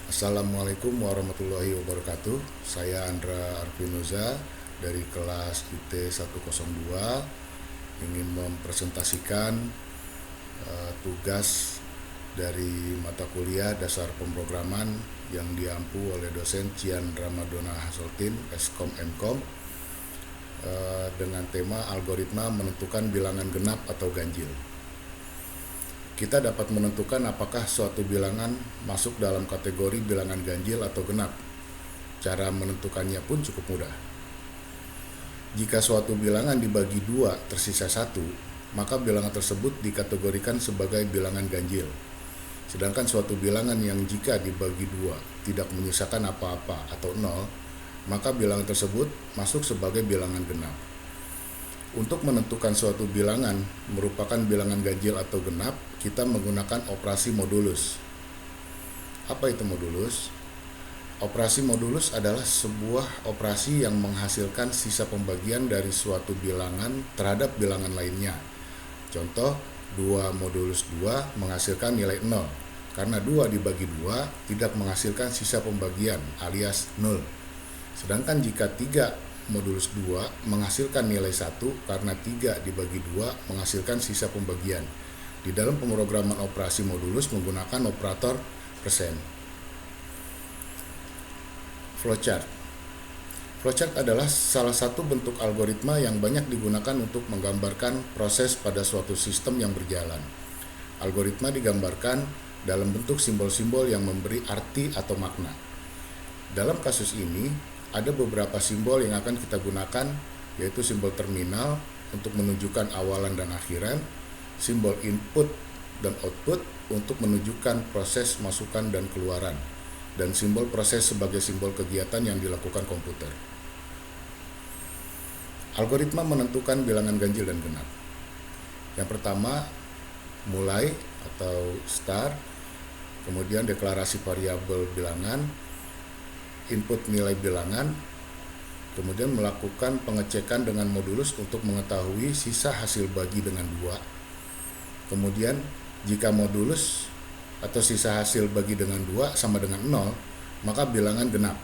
Assalamualaikum warahmatullahi wabarakatuh. Saya Andra Arfinuza dari kelas IT 102 ingin mempresentasikan tugas dari mata kuliah dasar pemrograman yang diampu oleh dosen Cian Ramadona Hasoltin, Eskom Mkom, dengan tema algoritma menentukan bilangan genap atau ganjil. Kita dapat menentukan apakah suatu bilangan masuk dalam kategori bilangan ganjil atau genap. Cara menentukannya pun cukup mudah. Jika suatu bilangan dibagi dua tersisa satu, maka bilangan tersebut dikategorikan sebagai bilangan ganjil. Sedangkan suatu bilangan yang jika dibagi dua tidak menyisakan apa-apa atau nol, maka bilangan tersebut masuk sebagai bilangan genap. Untuk menentukan suatu bilangan merupakan bilangan ganjil atau genap, kita menggunakan operasi modulus. Apa itu modulus? Operasi modulus adalah sebuah operasi yang menghasilkan sisa pembagian dari suatu bilangan terhadap bilangan lainnya. Contoh, 2 modulus 2 menghasilkan nilai 0, karena 2 dibagi 2 tidak menghasilkan sisa pembagian alias 0. Sedangkan jika 3 modulus 2 menghasilkan nilai 1 karena 3 dibagi 2 menghasilkan sisa pembagian. Di dalam pemrograman operasi modulus menggunakan operator persen. Flowchart. Flowchart adalah salah satu bentuk algoritma yang banyak digunakan untuk menggambarkan proses pada suatu sistem yang berjalan. Algoritma digambarkan dalam bentuk simbol-simbol yang memberi arti atau makna. Dalam kasus ini, ada beberapa simbol yang akan kita gunakan, yaitu simbol terminal untuk menunjukkan awalan dan akhiran, simbol input dan output untuk menunjukkan proses masukan dan keluaran, dan simbol proses sebagai simbol kegiatan yang dilakukan komputer. Algoritma menentukan bilangan ganjil dan genap. Yang pertama, mulai atau start, kemudian deklarasi variabel bilangan, input nilai bilangan, kemudian melakukan pengecekan dengan modulus untuk mengetahui sisa hasil bagi dengan 2. Kemudian jika modulus atau sisa hasil bagi dengan 2 sama dengan 0, maka bilangan genap.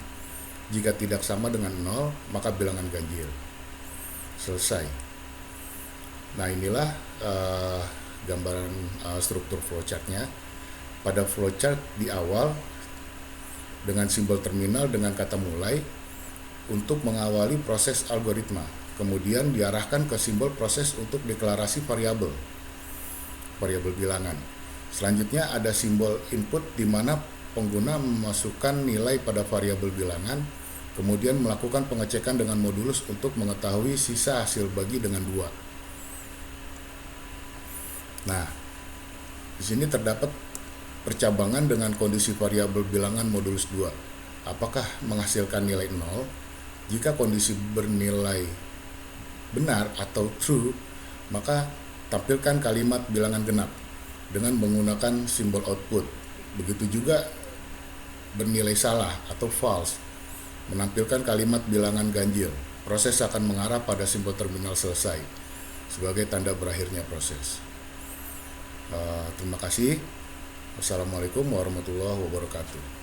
Jika tidak sama dengan 0, maka bilangan ganjil. Selesai. Nah, inilah gambaran struktur flowchartnya. Pada flowchart di awal dengan simbol terminal dengan kata mulai untuk mengawali proses algoritma. Kemudian diarahkan ke simbol proses untuk deklarasi variabel bilangan. Selanjutnya ada simbol input di mana pengguna memasukkan nilai pada variabel bilangan, kemudian melakukan pengecekan dengan modulus untuk mengetahui sisa hasil bagi dengan 2. Nah, di sini terdapat percabangan dengan kondisi variabel bilangan modulus 2. Apakah menghasilkan nilai 0? Jika kondisi bernilai benar atau true, maka tampilkan kalimat bilangan genap dengan menggunakan simbol output. Begitu juga bernilai salah atau false, menampilkan kalimat bilangan ganjil. Proses akan mengarah pada simbol terminal selesai sebagai tanda berakhirnya proses. Terima kasih. Wassalamualaikum warahmatullahi wabarakatuh.